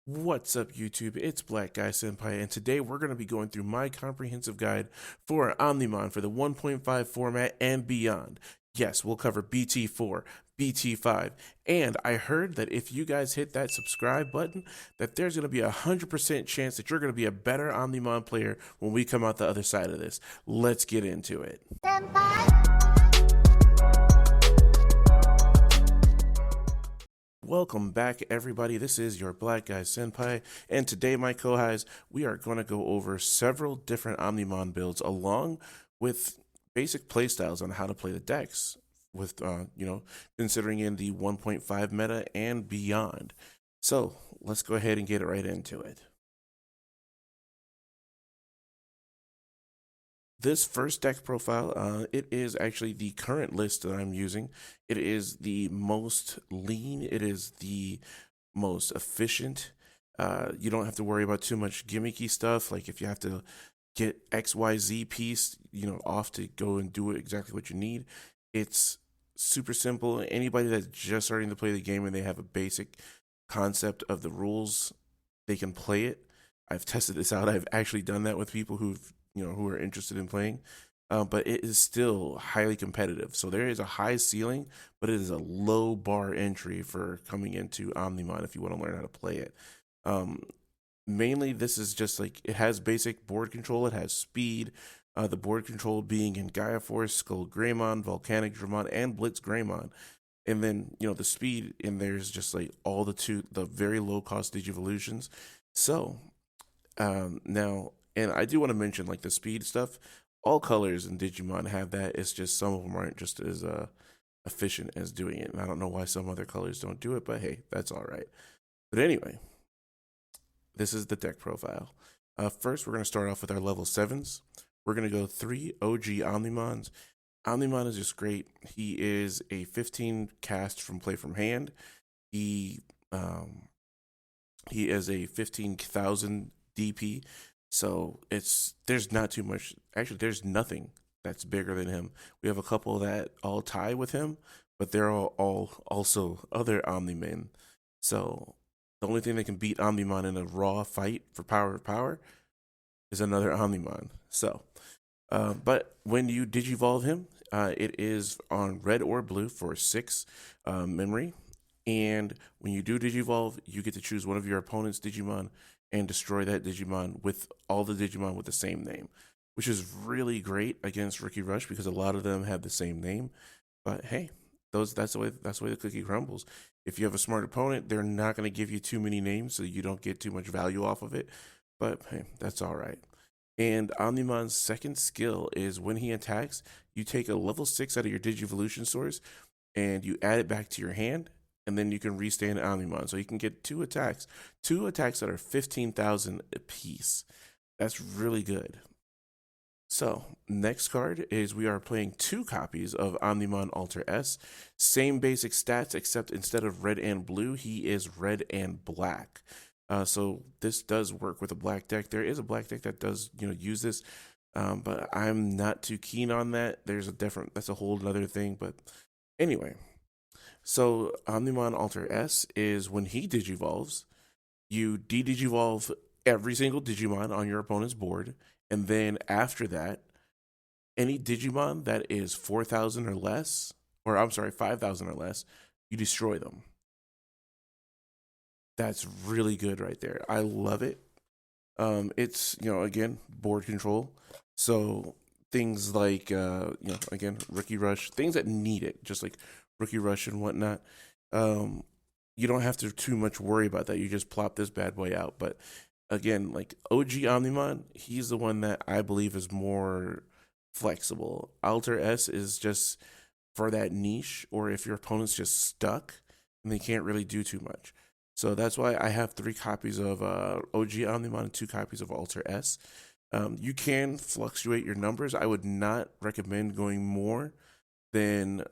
What's up, YouTube? It's Black Guy Senpai, and today we're going to be going through my comprehensive guide for Omnimon for the 1.5 format and beyond. Yes, we'll cover BT4, BT5, and I heard that if you guys hit that subscribe button, that there's going to be a 100% chance that you're going to be a better Omnimon player when we come out the other side of this. Let's get into it. Senpai! Welcome back, everybody. This is your Black Guy Senpai, and today, my co-highs, we are going to go over several different Omnimon builds along with basic playstyles on how to play the decks with, considering in the 1.5 meta and beyond. So let's go ahead and get right into it. This first deck profile, it is actually the current list that I'm using. It is the most lean. It is the most efficient. You don't have to worry about too much gimmicky stuff. Like if you have to get XYZ piece, off to go and do exactly what you need. It's super simple. Anybody that's just starting to play the game and they have a basic concept of the rules, they can play it. I've tested this out. I've actually done that with people who are interested in playing, but it is still highly competitive. So there is a high ceiling, but it is a low bar entry for coming into Omnimon if you want to learn how to play it. Mainly, this is just like it has basic board control. It has speed. The board control being in Gaia Force, Skull Greymon, Volcanic German, and Blitz Greymon. And then the speed in there is just like all the very low cost digivolutions. So now. And I do want to mention, like, the speed stuff, all colors in Digimon have that. It's just some of them aren't just as efficient as doing it. And I don't know why some other colors don't do it, but hey, that's all right. But anyway, this is the deck profile. First, we're going to start off with our level 7s. We're going to go 3 OG Omnimons. Omnimon is just great. He is a 15 cast from play from hand. He is a 15,000 DP. So there's not too much. Actually, there's nothing that's bigger than him. We have a couple that all tie with him, but they're all also other Omnimen. So the only thing that can beat Omnimon in a raw fight for power is another Omnimon. So, but when you digivolve him, it is on red or blue for 6 memory. And when you do digivolve, you get to choose one of your opponent's Digimon and destroy that Digimon with all the Digimon with the same name, which is really great against Rookie Rush because a lot of them have the same name. But hey, that's the way the cookie crumbles. If you have a smart opponent, they're not going to give you too many names, so you don't get too much value off of it. But hey, that's all right. And Omnimon's second skill is when he attacks, you take a level 6 out of your Digivolution source and you add it back to your hand. And then you can restand Omnimon. So you can get 2 attacks that are 15,000 apiece. That's really good. So next card is we are playing 2 copies of Omnimon Alter S. Same basic stats, except instead of red and blue, he is red and black. So this does work with a black deck. There is a black deck that does use this, but I'm not too keen on that. That's a whole other thing. But anyway. So Omnimon Alter S is when he digivolves, you de-digivolve every single Digimon on your opponent's board, and then after that, any Digimon that is 4,000 or less, 5,000 or less, you destroy them. That's really good right there. I love it. It's again, board control, so things like again, Rookie Rush, things that need it, just like Rookie Rush and whatnot. You don't have to too much worry about that. You just plop this bad boy out. But again, like OG Omnimon, he's the one that I believe is more flexible. Alter S is just for that niche, or if your opponent's just stuck and they can't really do too much. So that's why I have 3 copies of OG Omnimon and 2 copies of Alter S. You can fluctuate your numbers. I would not recommend going more than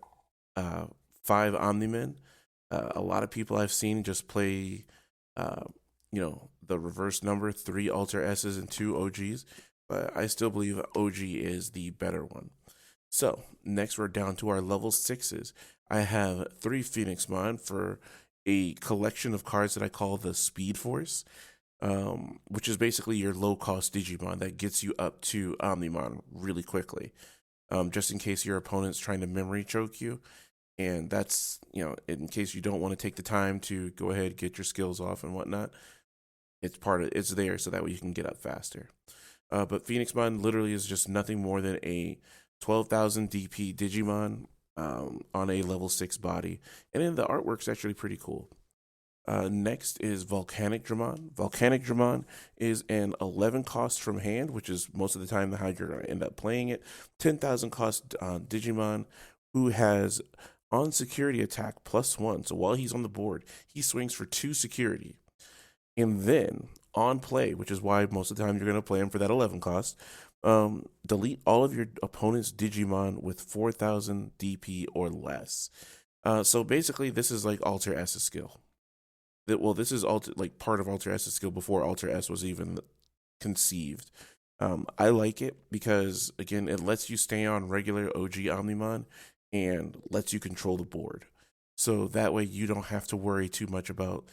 5 Omnimen. A lot of people I've seen just play, the reverse number, 3 Alter S's and 2 OGs. But I still believe OG is the better one. So next we're down to our level 6s. I have 3 Phoenixmon for a collection of cards that I call the Speed Force, which is basically your low cost Digimon that gets you up to Omnimon really quickly, just in case your opponent's trying to memory choke you. And that's, in case you don't want to take the time to go ahead, get your skills off and whatnot. It's there so that way you can get up faster. But Phoenixmon literally is just nothing more than a 12,000 DP Digimon on a level 6 body. And then the artwork's actually pretty cool. Next is Volcanic German. Volcanic German is an 11 cost from hand, which is most of the time how you're going to end up playing it. 10,000 cost Digimon who has on security attack +1. So while he's on the board, he swings for 2 security. And then on play, which is why most of the time you're going to play him for that 11 cost, delete all of your opponent's Digimon with 4,000 DP or less. So basically, this is like Alter S's skill. This is part of Alter S's skill before Alter S was even conceived. I like it because, again, it lets you stay on regular OG Omnimon and lets you control the board. So that way you don't have to worry too much about,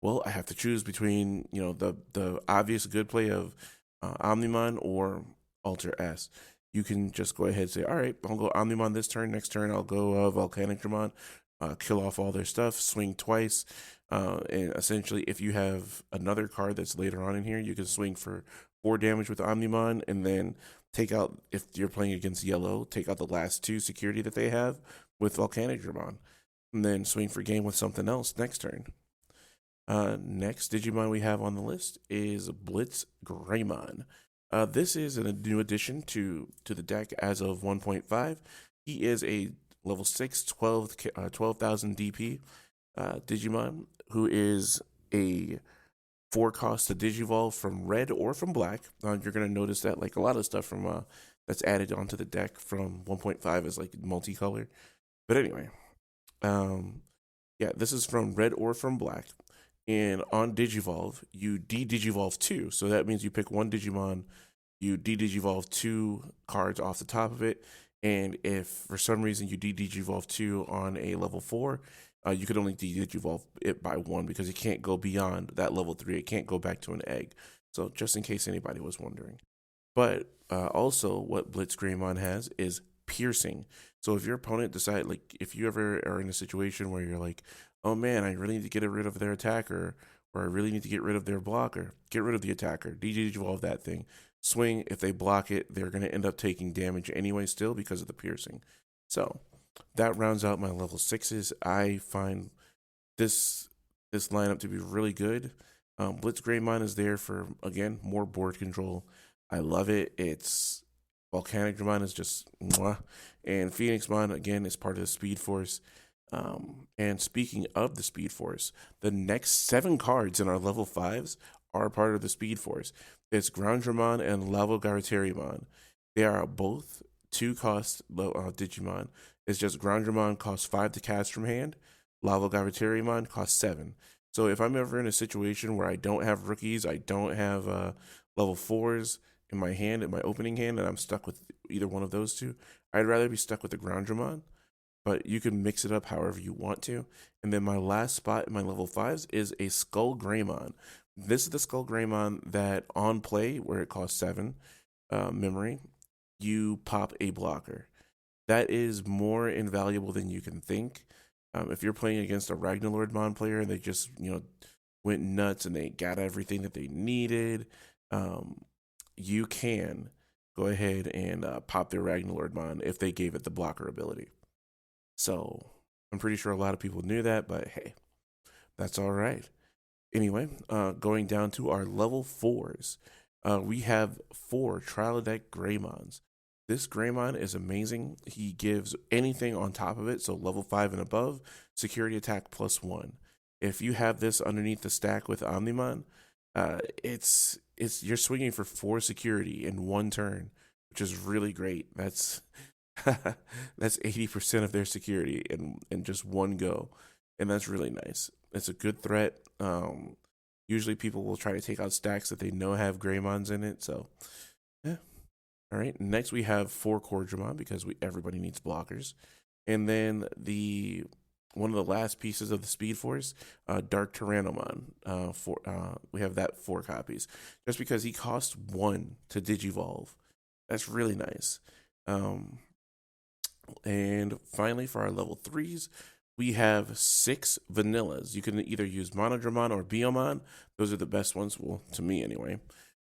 I have to choose between, the obvious good play of Omnimon or Alter S. You can just go ahead and say, all right, I'll go Omnimon this turn. Next turn, I'll go Volcanic German, kill off all their stuff, swing twice. And essentially, if you have another card that's later on in here, you can swing for 4 damage with Omnimon and then take out, if you're playing against yellow, take out the last 2 security that they have with Volcanic German. And then swing for game with something else next turn. Next Digimon we have on the list is Blitz Greymon. This is a new addition to the deck as of 1.5. He is a level 6, 12,000 DP Digimon who is a 4 cost to Digivolve from red or from black. You're going to notice that like a lot of stuff from that's added onto the deck from 1.5 is like multicolor. But anyway, this is from red or from black. And on Digivolve, you de-Digivolve 2. So that means you pick 1 Digimon, you de-Digivolve 2 cards off the top of it. And if for some reason you de-Digivolve 2 on a level 4, you could only de-Digivolve it by 1 because it can't go beyond that level 3. It can't go back to an egg. So just in case anybody was wondering. But also what Blitz Greymon has is piercing. So if your opponent decide, like if you ever are in a situation where you're like, oh man, I really need to get rid of their attacker, or I really need to get rid of their blocker, get rid of the attacker, de-Digivolve that thing, swing. If they block it, they're going to end up taking damage anyway still because of the piercing. So that rounds out my level 6s. I find this lineup to be really good. Blitz Greymon is there for, again, more board control. I love it. It's Volcanic German is just mwah. And Phoenixmon, again, is part of the Speed Force. And speaking of the Speed Force, the next 7 cards in our level 5s are part of the Speed Force. It's Groundramon and Lavogarterimon. They are both 2 cost Digimon. It's just Groundramon costs 5 to cast from hand. Lavogarterimon costs 7. So if I'm ever in a situation where I don't have rookies, I don't have level 4s in my hand, in my opening hand, and I'm stuck with either one of those 2, I'd rather be stuck with the Groundramon. But you can mix it up however you want to. And then my last spot in my level 5s is a Skull Greymon. This is the Skull Greymon that on play, where it costs 7 memory, you pop a blocker. That is more invaluable than you can think. If you're playing against a Ragnarlordmon player and they just, went nuts and they got everything that they needed, you can go ahead and pop their Ragnarlordmon if they gave it the blocker ability. So I'm pretty sure a lot of people knew that, but hey, that's all right. Anyway, going down to our level 4s, we have 4 Trilodeck Greymons. This Greymon is amazing. He gives anything on top of it, so level 5 and above, security attack +1. If you have this underneath the stack with Omnimon, it's you're swinging for 4 security in 1 turn, which is really great. That's 80% of their security in just 1 go, and that's really nice. It's a good threat. Usually people will try to take out stacks that they know have Greymons in it, so yeah. All right, next we have 4 Cordramon because everybody needs blockers, and then the one of the last pieces of the Speed Force, Dark Tyrannomon. We have that 4 copies, just because he costs 1 to digivolve. That's really nice. Um, and finally, for our level 3s, we have 6 vanillas. You can either use Monodramon or Biomon. Those are the best ones, well, to me anyway.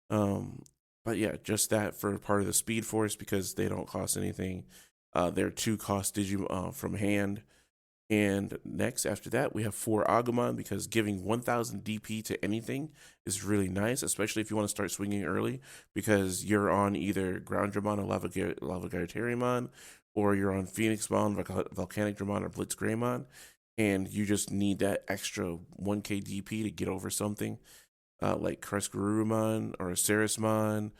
But yeah, just that for part of the Speed Force, because they don't cost anything. They're 2 cost from hand. And next, after that, we have 4 Agamon, because giving 1000 DP to anything is really nice, especially if you want to start swinging early, because you're on either Ground Dramon or Lava Gyartarimon, or you're on Phoenixmon, Volcanic German, or Blitz Greymon, and you just need that extra 1k DP to get over something, like Sakuramon or Sarismon,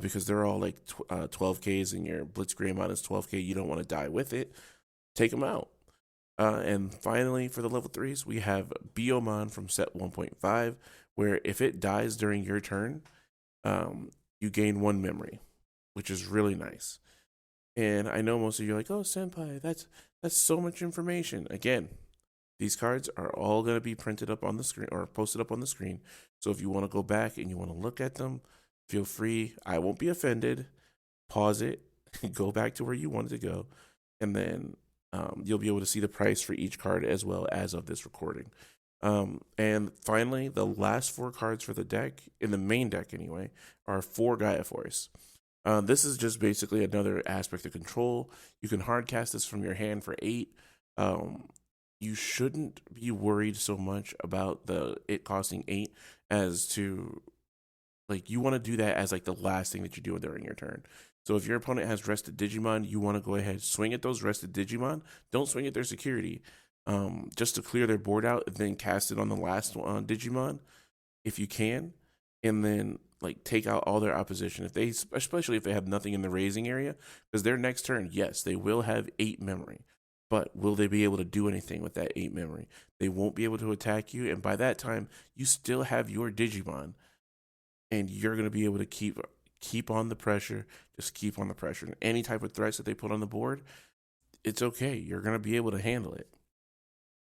because they're all like 12ks, and your Blitz Greymon is 12k. You don't want to die with it. Take them out. And finally, for the level 3s, we have Biomon from set 1.5, where if it dies during your turn, you gain 1 memory, which is really nice. And I know most of you are like, oh, Senpai, that's so much information. Again, these cards are all going to be printed up on the screen or posted up on the screen. So if you want to go back and you want to look at them, feel free. I won't be offended. Pause it, go back to where you wanted to go, and then you'll be able to see the price for each card as well as of this recording. And finally, the last 4 cards for the deck, in the main deck anyway, are 4 Gaia Force. This is just basically another aspect of control. You can hard cast this from your hand for 8. You shouldn't be worried so much about it costing 8 as to, like, you want to do that as like the last thing that you do during your turn. So if your opponent has rested Digimon, you want to go ahead, swing at those rested Digimon. Don't swing at their security, just to clear their board out, and then cast it on the last Digimon if you can, and then like take out all their opposition. Especially if they have nothing in the raising area, because their next turn, yes, they will have 8 memory, but will they be able to do anything with that 8 memory? They won't be able to attack you, and by that time, you still have your Digimon, and you're going to be able to keep on the pressure. Just keep on the pressure. And any type of threats that they put on the board, it's okay. You're going to be able to handle it.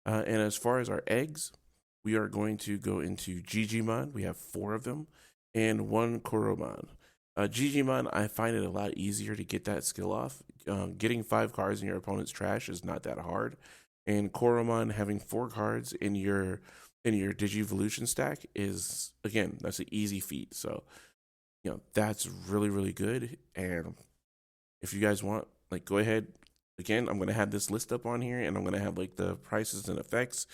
And as far as our eggs, we are going to go into Digimon. We have 4 of them, and 1 Koromon. Digimon, I find it a lot easier to get that skill off. Getting 5 cards in your opponent's trash is not that hard. And Koromon, having 4 cards in your Digivolution stack is, again, that's an easy feat. So, that's really, really good. And if you guys want, like, go ahead. Again, I'm going to have this list up on here, and I'm going to have like the prices and effects.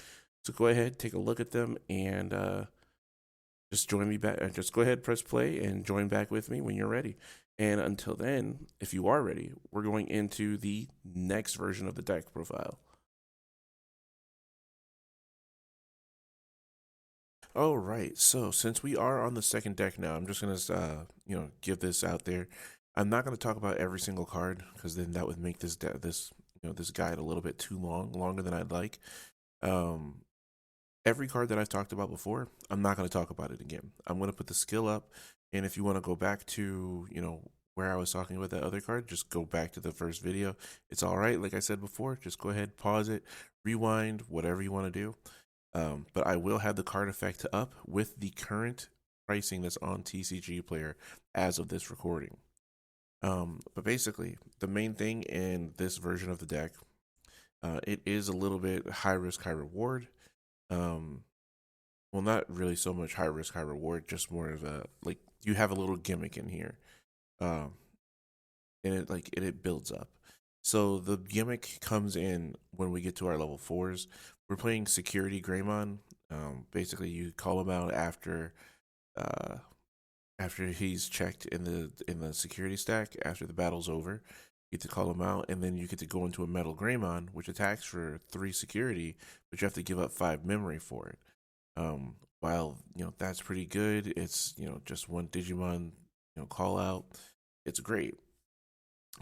So go ahead, take a look at them, and just join me back. Just go ahead, press play, and join back with me when you're ready. And until then, if you are ready, we're going into the next version of the deck profile. All right, so since we are on the second deck now, I'm just gonna give this out there. I'm not gonna talk about every single card, because then that would make this guide a little bit too longer than I'd like. Every card that I've talked about before, I'm not gonna talk about it again. I'm gonna put the skill up, and if you want to go back to where I was talking about that other card, just go back to the first video. It's all right, like I said before. Just go ahead, pause it, rewind, whatever you want to do. But I will have the card effect up with the current pricing that's on TCG Player as of this recording. But basically, the main thing in this version of the deck, it is a little bit high risk, high reward. Well, not really so much high risk, high reward, just more of a, like, you have a little gimmick in here. And it builds up. So the gimmick comes in when we get to our level 4s. We're playing Security Greymon. Basically, you call him out after he's checked in the security stack. After the battle's over, you get to call him out, and then you get to go into a Metal Greymon, which attacks for 3 security, but you have to give up 5 memory for it. While that's pretty good, it's just 1 Digimon call out. It's great.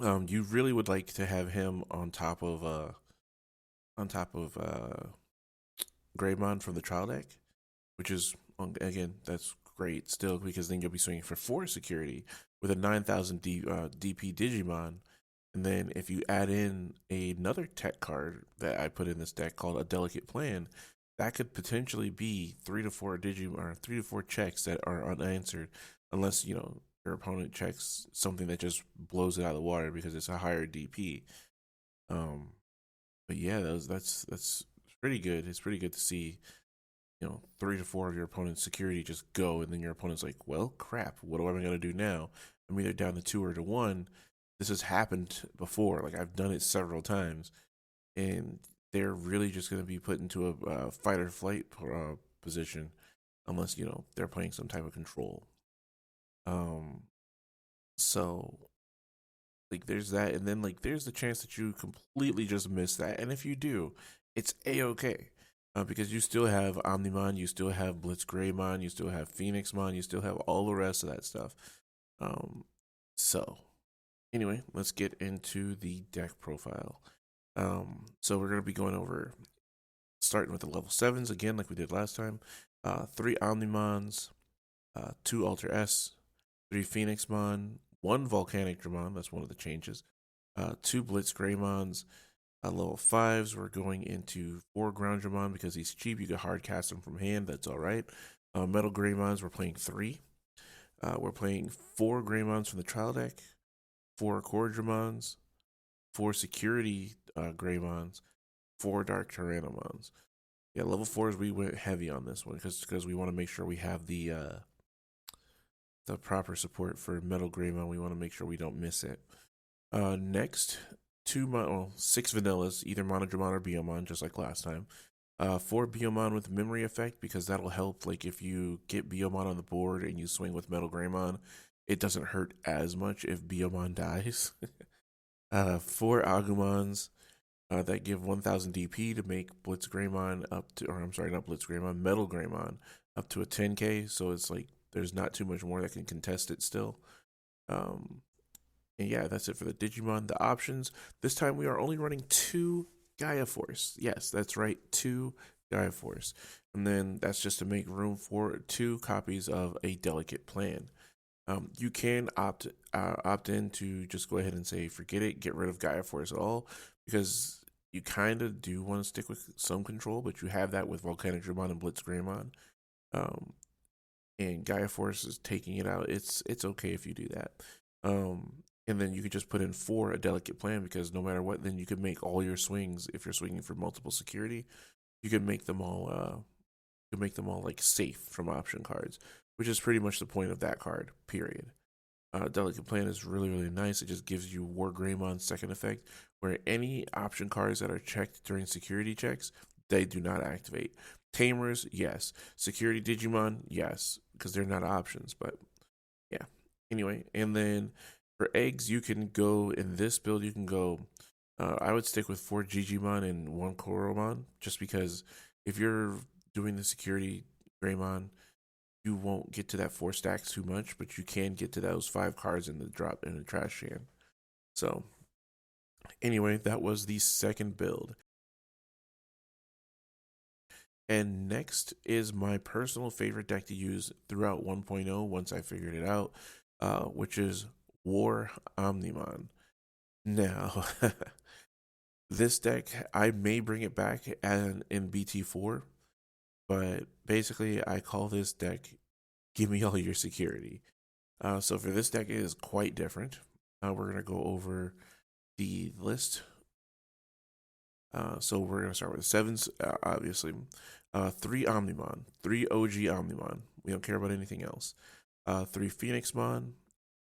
You really would like to have him on top of Greymon from the trial deck, which is, again, that's great still, because then you'll be swinging for 4 security with a 9000 DP Digimon, And then if you add in another tech card that I put in this deck called a Delicate Plan, that could potentially be 3 to 4 or 3 to 4 checks that are unanswered, unless your opponent checks something that just blows it out of the water because it's a higher DP. Um, but yeah, that's pretty good. It's pretty good to see 3 to 4 of your opponent's security just go, and then your opponent's like, well, crap, what am I gonna do now? I'm either down to 2 or to 1. This has happened before. Like, I've done it several times, and they're really just gonna be put into a fight or flight position, unless they're playing some type of control. Um, so like there's that, and then like there's the chance that you completely just miss that, and if you do, it's a-okay. Because you still have Omnimon, you still have Blitz Greymon, you still have Phoenixmon, you still have all the rest of that stuff. Um, so anyway, let's get into the deck profile. So we're gonna be going over starting with the level 7s again, like we did last time. 3 Omnimons, 2 Alter S, 3 Phoenixmon, 1 Volcanic German. That's one of the changes. 2 Blitz Greymons. Level 5s, we're going into 4 Ground Dramon because he's cheap. You can hard cast him from hand. That's all right. Metal Greymons, we're playing 3. We're playing 4 Greymons from the trial deck, 4 Core Dramons, 4 Security Greymons, 4 Dark Tyrannomons. Yeah, level 4s, we went heavy on this one because we want to make sure we have the proper support for Metal Greymon. We want to make sure we don't miss it. Next, 6 vanillas, either Monodramon or Biomon, just like last time. 4 Biomon with Memory Effect, because that'll help. Like, if you get Biomon on the board and you swing with Metal Greymon, it doesn't hurt as much if Biomon dies. 4 Agumons that give 1000 DP to make Blitz Greymon up to, or I'm sorry, not Blitz Greymon, Metal Greymon up to a 10k. So it's like there's not too much more that can contest it still. And yeah, that's it for the Digimon. The options, this time we are only running 2 Gaia Force. Yes, that's right, 2 Gaia Force. And then that's just to make room for 2 copies of a Delicate Plan. You can opt in to just go ahead and say, forget it, get rid of Gaia Force at all, because you kind of do want to stick with some control, but you have that with Volcanic German and Blitz Greymon. And Gaia Force is taking it out. It's okay if you do that. And then you could just put in 4 a Delicate Plan, because no matter what, then you could make all your swings. If you're swinging for multiple security, you could make them all. Like safe from option cards, which is pretty much the point of that card. Period. Delicate Plan is really nice. It just gives you War Greymon's second effect, where any option cards that are checked during security checks, they do not activate. Tamers, yes. Security Digimon, yes, because they're not options. But yeah. Anyway, and then for eggs, you can go in this build. You can go. I would stick with 4 Gigimon and 1 Koromon, just because if you're doing the security Greymon, you won't get to that 4 stacks too much, but you can get to those 5 cards in the trash can. So anyway, that was the second build. And next is my personal favorite deck to use throughout 1.0 once I figured it out, which is War Omnimon. Now, this deck, I may bring it back in BT4, but basically I call this deck Give Me All Your Security. So for this deck, it is quite different. We're going to go over the list. So we're going to start with the 7s, obviously. 3 Omnimon, 3 OG Omnimon. We don't care about anything else. 3 Phoenixmon,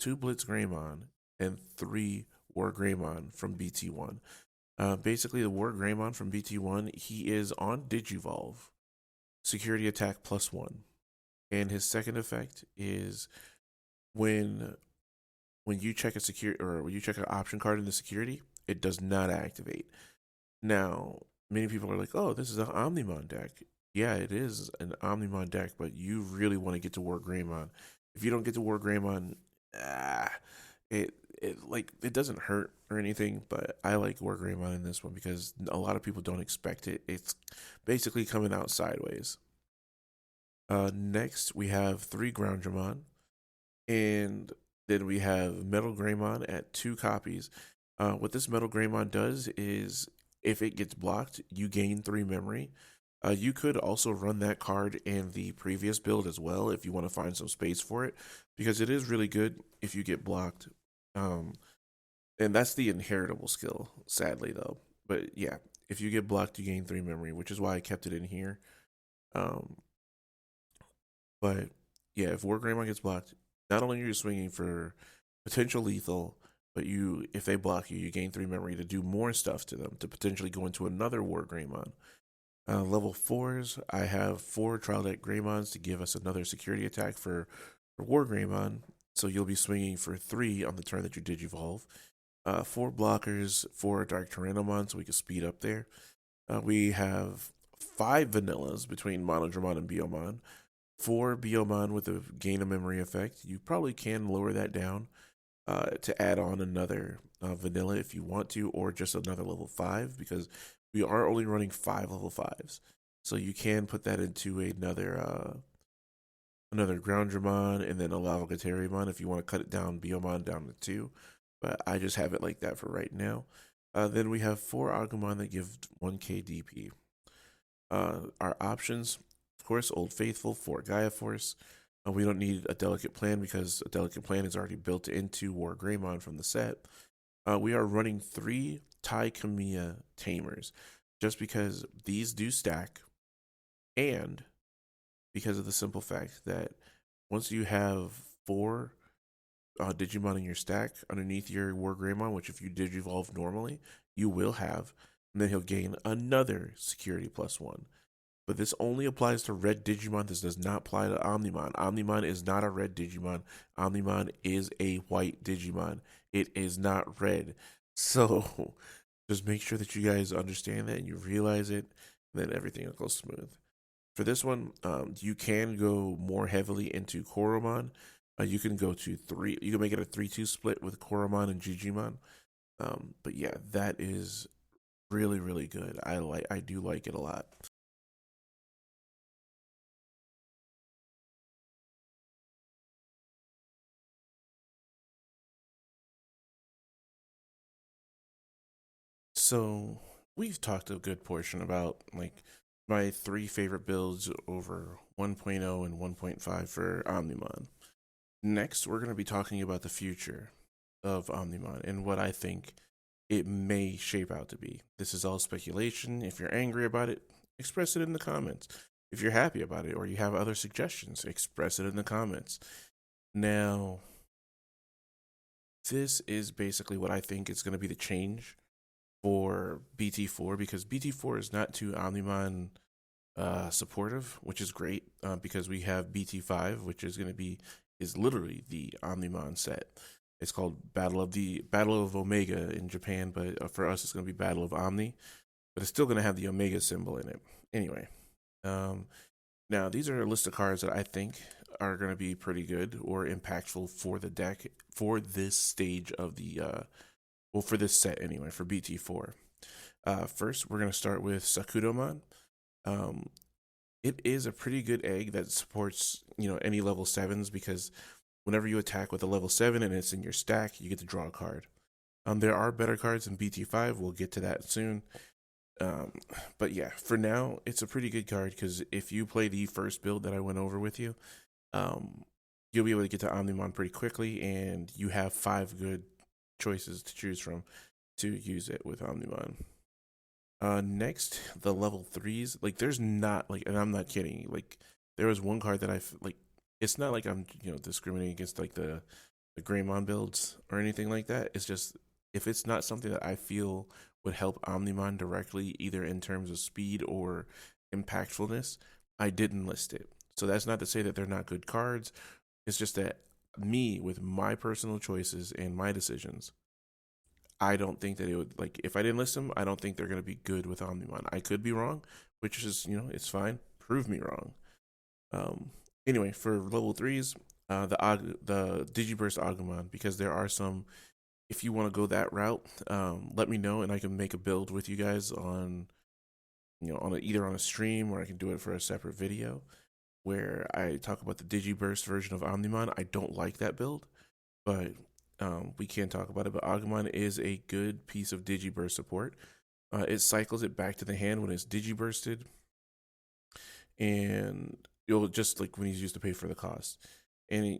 2 Blitz Greymon, and 3 War Greymon from BT1. Basically, the War Greymon from BT1, he is on Digivolve, security attack +1. And his second effect is when you check a security, or when you check an option card in the security, it does not activate. Now, many people are like, oh, this is an Omnimon deck. Yeah, it is an Omnimon deck, but you really want to get to War Greymon. If you don't get to War Greymon, it doesn't hurt or anything, but I like War Greymon in this one because a lot of people don't expect it. It's basically coming out sideways. Next, we have 3 Ground Dramon, and then we have Metal Greymon at 2 copies. What this Metal Greymon does is if it gets blocked, you gain 3 memory. You could also run that card in the previous build as well if you want to find some space for it, because it is really good if you get blocked. Um, and that's the inheritable skill, sadly though. But yeah, if you get blocked, you gain 3 memory, which is why I kept it in here. Um, but yeah, if War Greymon gets blocked, not only are you swinging for potential lethal, but if they block you, you gain 3 memory to do more stuff to them to potentially go into another War Greymon. Level 4s, I have 4 Trial Deck Greymons to give us another security attack for War Greymon. So you'll be swinging for 3 on the turn that you Digivolve. 4 blockers, 4 Dark Tyrannomon, so we can speed up there. We have 5 vanillas between Monodramon and Biomon. 4 Biomon with a gain of memory effect. You probably can lower that down to add on another vanilla if you want to, or just another level 5, because we are only running 5 level 5s. So you can put that into another Groundramon and then a Lavagatariamon if you want to cut it down, Biomon down to 2. But I just have it like that for right now. Then we have 4 Agamon that give 1k DP. Our options, of course, Old Faithful, 4 Gaia Force. We don't need a Delicate Plan because a Delicate Plan is already built into War Greymon from the set. We are running 3 Tai Kamiya Tamers just because these do stack, and because of the simple fact that once you have 4 Digimon in your stack underneath your War Greymon, which if you Digivolve normally, you will have, and then he'll gain another security +1. But this only applies to red Digimon. This does not apply to Omnimon. Omnimon is not a red Digimon. Omnimon is a white Digimon. It is not red. So just make sure that you guys understand that and you realize it, and then everything will go smooth. For this one, you can go more heavily into Koromon. You can go to 3. You can make it a 3-2 split with Koromon and Jijimon. But yeah, that is really, really good. I do like it a lot. So we've talked a good portion about like my 3 favorite builds over 1.0 and 1.5 for Omnimon. Next, we're going to be talking about the future of Omnimon and what I think it may shape out to be. This is all speculation. If you're angry about it, express it in the comments. If you're happy about it or you have other suggestions, express it in the comments. Now, this is basically what I think is going to be the change for BT4, because BT4 is not too Omnimon supportive, which is great because we have BT5, which is literally the Omnimon set. It's called Battle of Omega in Japan, but for us it's going to be Battle of Omni, but it's still going to have the Omega symbol in it. Anyway, now these are a list of cards that I think are going to be pretty good or impactful for the deck for this stage of the for this set anyway, for BT4. First, we're going to start with Sakuramon. It is a pretty good egg that supports, any level 7s, because whenever you attack with a level 7 and it's in your stack, you get to draw a card. There are better cards in BT5. We'll get to that soon. But yeah, for now, it's a pretty good card because if you play the first build that I went over with you, you'll be able to get to Omnimon pretty quickly, and you have 5 good choices to choose from to use it with Omnimon. Next, the level 3s. Like, there's not, like, and I'm not kidding, like, there was one card that like, it's not like I'm, discriminating against, like, the Greymon builds or anything like that. It's just, if it's not something that I feel would help Omnimon directly, either in terms of speed or impactfulness, I didn't list it. So that's not to say that they're not good cards. It's just that me, with my personal choices and my decisions, I don't think that it would, like, if I didn't list them, I don't think they're going to be good with Omnimon. I could be wrong, which is, it's fine. Prove me wrong. Anyway, for level 3s, the Digiburst Agamon, because there are some, if you want to go that route, let me know and I can make a build with you guys on, either on a stream, or I can do it for a separate video where I talk about the Digiburst version of Omnimon. I don't like that build, but we can't talk about it, but Agamon is a good piece of Digiburst support. It cycles it back to the hand when it's Digibursted, and you'll just like when he's used to pay for the cost. And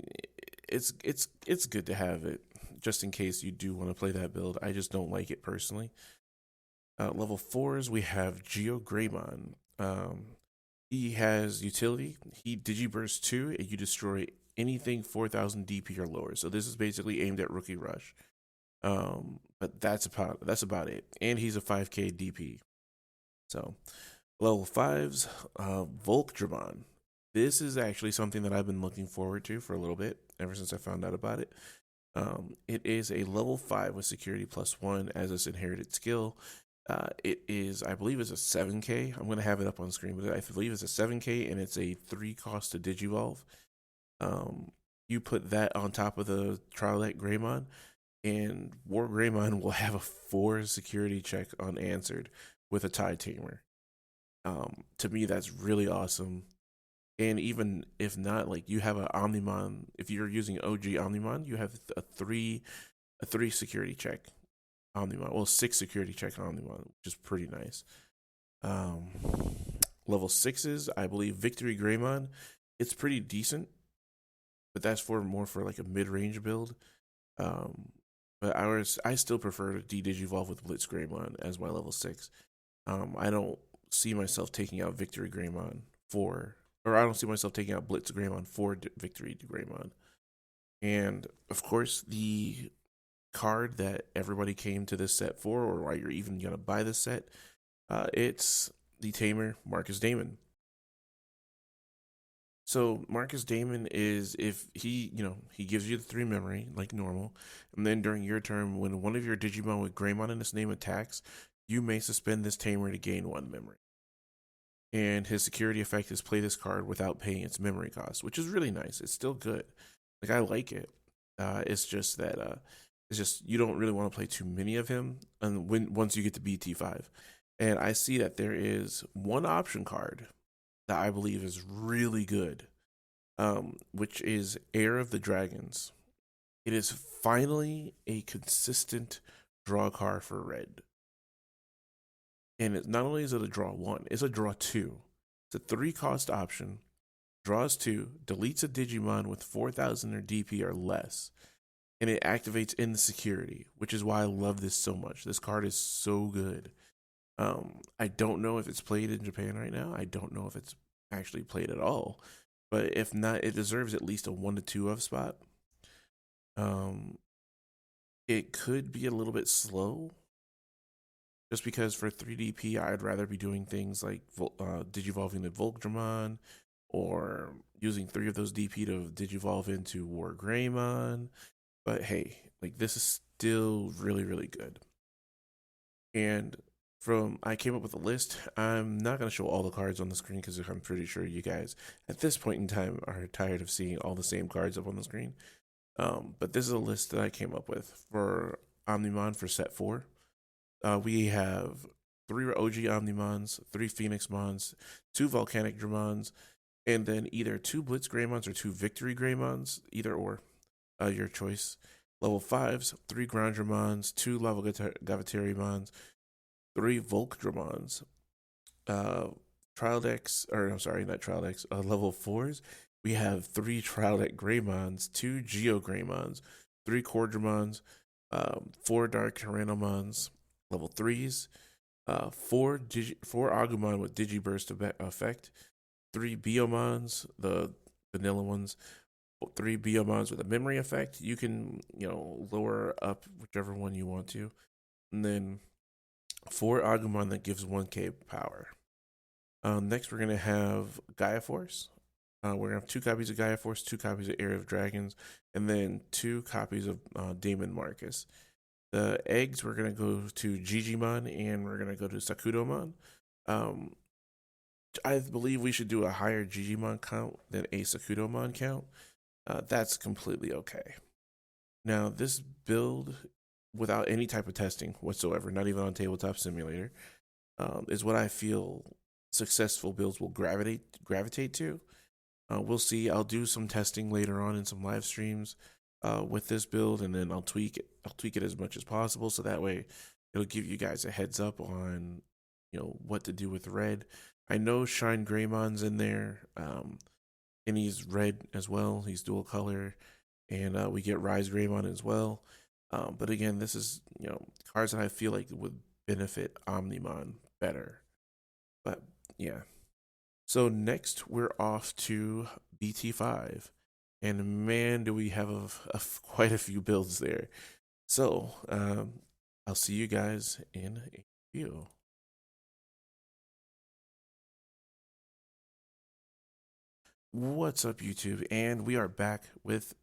it's good to have it just in case you do want to play that build. I just don't like it personally. Level 4s, we have Geogrammon. He has utility. He Digiburst 2, and you destroy anything 4,000 DP or lower. So this is basically aimed at Rookie Rush. But that's about it. And he's a 5k DP. So level 5s, Volcdramon. This is actually something that I've been looking forward to for a little bit, ever since I found out about it. It is a level 5 with security +1 as its inherited skill. It is, I believe, it's a 7k. I'm going to have it up on screen, but I believe it's a 7k, and it's a 3 cost to Digivolve. You put that on top of the Trial Deck Greymon, and War Greymon will have a 4 security check unanswered with a tie Tamer. To me, that's really awesome. And even if not, like, you have an Omnimon. If you're using OG Omnimon, you have a 3 security check Omnimon. Well, 6 security check Omnimon, which is pretty nice. Level 6s, I believe Victory Greymon. It's pretty decent, but that's more for like a mid-range build. But I still prefer to de-digivolve with Blitz Greymon as my level 6. I don't see myself taking out Victory Greymon I don't see myself taking out Blitz Greymon for Victory Greymon. And of course, the card that everybody came to this set for, or why you're even gonna buy this set, it's the Tamer Marcus Damon. So Marcus Damon is, if he gives you the 3 memory like normal, and then during your turn, when one of your Digimon with Greymon in its name attacks, you may suspend this Tamer to gain 1 memory. And his security effect is play this card without paying its memory cost, which is really nice. It's still good. Like, I like it. It's just that you don't really want to play too many of him, and once you get to BT5. And I see that there is one option card that I believe is really good, which is Heir of the Dragons. It is finally a consistent draw card for red. And not only is it a draw 1, it's a draw 2. It's a 3 cost option, draws 2, deletes a Digimon with 4,000 or DP or less, and it activates in the security, which is why I love this so much. This card is so good. I don't know if it's played in Japan right now. I don't know if it's actually played at all. But if not, it deserves at least a 1 to 2 of spot. It could be a little bit slow, just because for 3DP, I'd rather be doing things like digivolving the Volcdramon, or using 3 of those DP to digivolve into War Greymon. But hey, like, this is still really, really good. And I came up with a list. I'm not going to show all the cards on the screen because I'm pretty sure you guys at this point in time are tired of seeing all the same cards up on the screen. But this is a list that I came up with for Omnimon for set 4. We have 3 OG Omnimons, 3 Phoenix Mons, 2 Volcanic Germans, and then either 2 Blitz Greymons or 2 Victory Greymons, either or, your choice. Level 5s, 3 Ground Germans, 2 Lava Gavaterimons, 3 Volcdramons. Trial decks, or I'm sorry, not trial decks. Level 4s, we have 3 Trial Deck Greymons, 2 Geogramons, 3 Cordramons, 4 Dark Tyrannomons. Level 3s, 4 Agamon with Digiburst effect, 3 Biomons, the vanilla ones, 3 Biomons with a memory effect. You can, lower up whichever one you want to. And then 4 Agamon that gives 1k power. Next, we're going to have Gaia Force. We're going to have 2 copies of Gaia Force, 2 copies of Heir of Dragons, and then 2 copies of Damon Marcus. The eggs, we're going to go to Digimon, and we're going to go to Sakuramon. I believe we should do a higher Digimon count than a Sakuramon count. That's completely okay. Now, this build, without any type of testing whatsoever, not even on Tabletop Simulator, is what I feel successful builds will gravitate to. We'll see. I'll do some testing later on in some live streams. with this build, and then I'll tweak it. I'll tweak it as much as possible, so that way it'll give you guys a heads up on what to do with red. I know Shine Greymon's in there, and he's red as well. He's dual color, and we get Rise Greymon as well. But again, this is cards that I feel like would benefit Omnimon better. But yeah. So next we're off to BT5, and man, do we have quite a few builds there. So I'll see you guys in a few. What's up, YouTube? And we are back with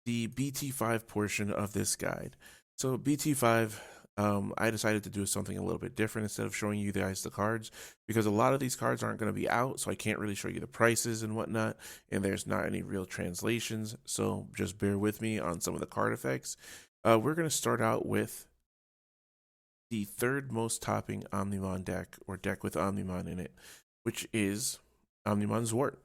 the BT5 portion of this guide. So BT5, I decided to do something a little bit different instead of showing you guys the cards, because a lot of these cards aren't going to be out, so I can't really show you the prices and whatnot, and there's not any real translations, so just bear with me on some of the card effects. We're going to start out with the third most topping Omnimon deck, or deck with Omnimon in it, which is Omnimon Zwart.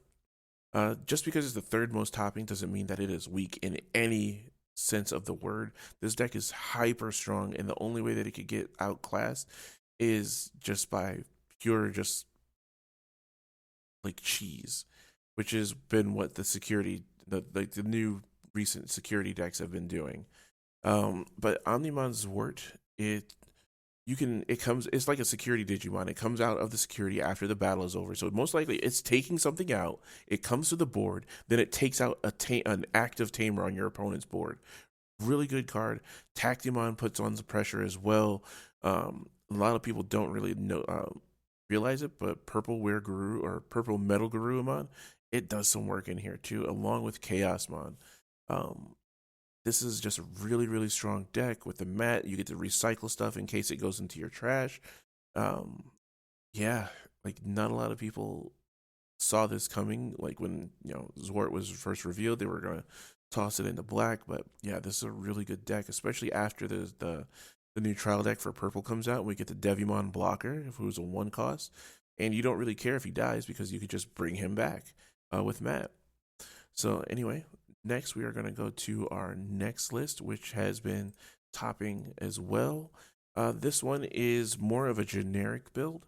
Just because it's the third most topping doesn't mean that it is weak in any sense of the word. This deck is hyper strong, and the only way that it could get outclassed is just by pure, just like cheese, which has been what the new recent security decks have been doing. But Omnimon Zwart, it's like a security Digimon. It comes out of the security after the battle is over. So most likely it's taking something out. It comes to the board, then it takes out an active Tamer on your opponent's board. Really good card. Tactimon puts on the pressure as well. A lot of people don't really realize it, but Purple Wereguru or Purple Metal Garurumon, it does some work in here too, along with Chaosmon. This is just a really, really strong deck with the mat. You get to recycle stuff in case it goes into your trash. Yeah, like not a lot of people saw this coming. Like when Zwart was first revealed, they were gonna toss it into black. But yeah, this is a really good deck, especially after the new trial deck for purple comes out. We get the Devimon blocker, who's a 1 cost, and you don't really care if he dies because you could just bring him back with Matt. So anyway, next we are going to go to our next list, which has been topping as well. This one is more of a generic build,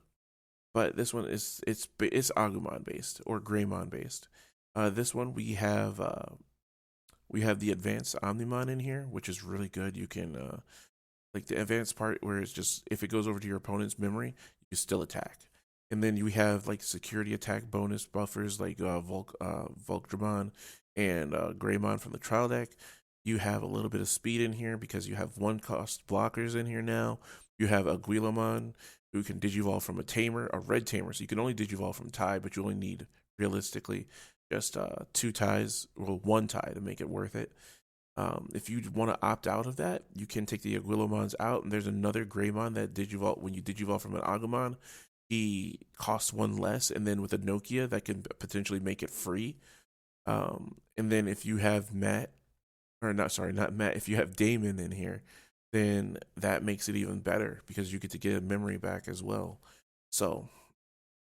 but this one it's Agamon based or Greymon based. This one we have the advanced Omnimon in here, which is really good. You can like the advanced part where it's just if it goes over to your opponent's memory, you still attack. And then you have like security attack bonus buffers like Volcanic and Greymon from the trial deck. You have a little bit of speed in here because you have 1 cost blockers in here now. You have a Aguilamon who can digivolve from a Tamer, a red Tamer. So you can only digivolve from tie, but you only need realistically just 2 ties, well 1 tie to make it worth it. If you want to opt out of that, you can take the Aguilamons out, and there's another Greymon that digivolve when you digivolve from an Agamon. He costs 1 less, and then with a Nokia that can potentially make it free. And then if you have Matt, or not Matt, if you have Damon in here, then that makes it even better because you get to get a memory back as well. So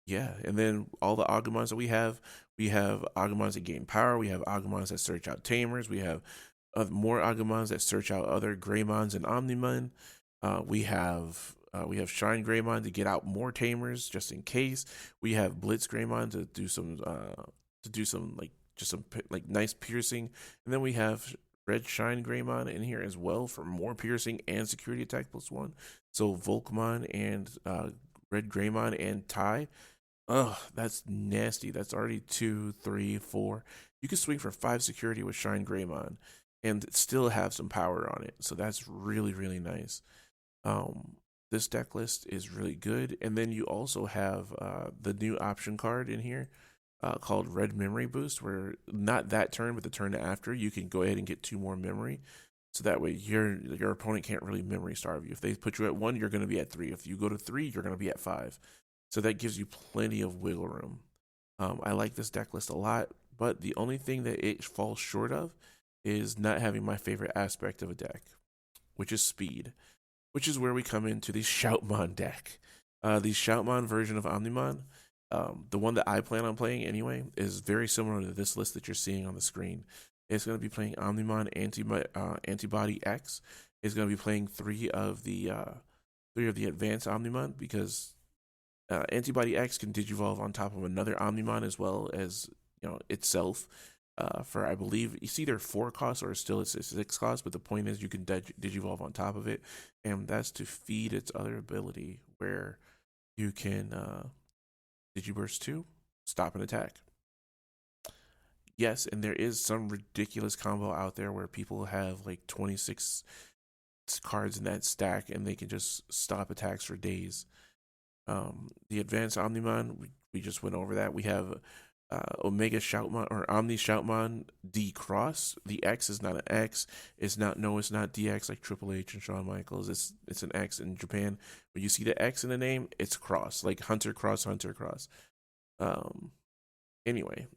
yeah, and then all the Agamons that we have Agamons that gain power, we have Agamons that search out Tamers, we have more Agamons that search out other Greymons and Omnimon. We have Shine Greymon to get out more Tamers just in case. We have Blitz Greymon to do some nice piercing, and then we have Red Shine Greymon in here as well for more piercing and security attack +1. So Volcmon and Red Greymon and tie. Ugh, that's nasty. That's already 2, 3, 4. You can swing for 5 security with Shine Greymon and still have some power on it. So that's really, really nice. This deck list is really good. And then you also have the new option card in here called Red Memory Boost, where not that turn, but the turn after, you can go ahead and get 2 more memory. So that way your opponent can't really memory starve you. If they put you at 1, you're going to be at 3. If you go to 3, you're going to be at 5. So that gives you plenty of wiggle room. I like this deck list a lot, but the only thing that it falls short of is not having my favorite aspect of a deck, which is speed, which is where we come into the Shoutmon deck. The Shoutmon version of Omnimon, the one that I plan on playing anyway, is very similar to this list that you're seeing on the screen. It's going to be playing Omnimon Antibody X. It's going to be playing three of the advanced Omnimon because Antibody X can digivolve on top of another Omnimon as well as itself. For I believe it's either 4 costs or still it's 6 costs, but the point is you can digivolve on top of it, and that's to feed its other ability where you can Digiburst 2, stop an attack. Yes, and there is some ridiculous combo out there where people have like 26 cards in that stack and they can just stop attacks for days. The advanced Omnimon, we just went over that. We have Omega Shoutmon or Omni Shoutmon D Cross. The X is not an X. It's not DX like Triple H and Shawn Michaels. It's an X in Japan. When you see the X in the name, it's cross, like Hunter Cross, Hunter Cross. Anyway,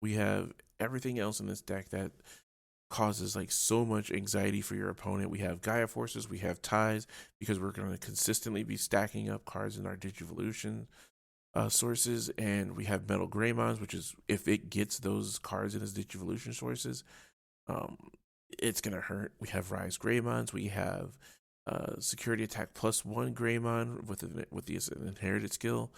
we have everything else in this deck that causes like so much anxiety for your opponent. We have Gaia Forces, we have Ties, because we're going to consistently be stacking up cards in our Digivolution sources, and we have Metal Greymons, which is if it gets those cards in its Digivolution sources, it's gonna hurt. We have Rise Greymons, we have Security Attack +1 Greymon with the inherited skill.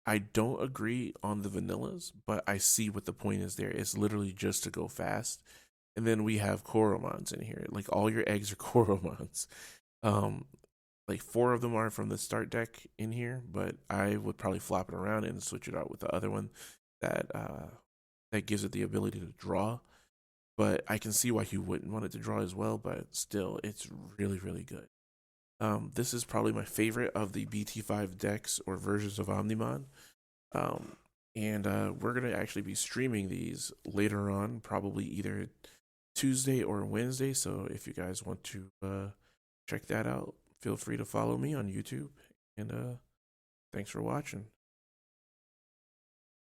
I don't agree on the vanillas, but I see what the point is there. It's literally just to go fast. And then we have Koromons in here. Like all your eggs are Koromons. Like 4 of them are from the start deck in here, but I would probably flop it around and switch it out with the other one that gives it the ability to draw. But I can see why you wouldn't want it to draw as well, but still, it's really, really good. This is probably my favorite of the BT5 decks or versions of Omnimon. And we're going to actually be streaming these later on, probably either Tuesday or Wednesday. So if you guys want to check that out, feel free to follow me on YouTube. And thanks for watching.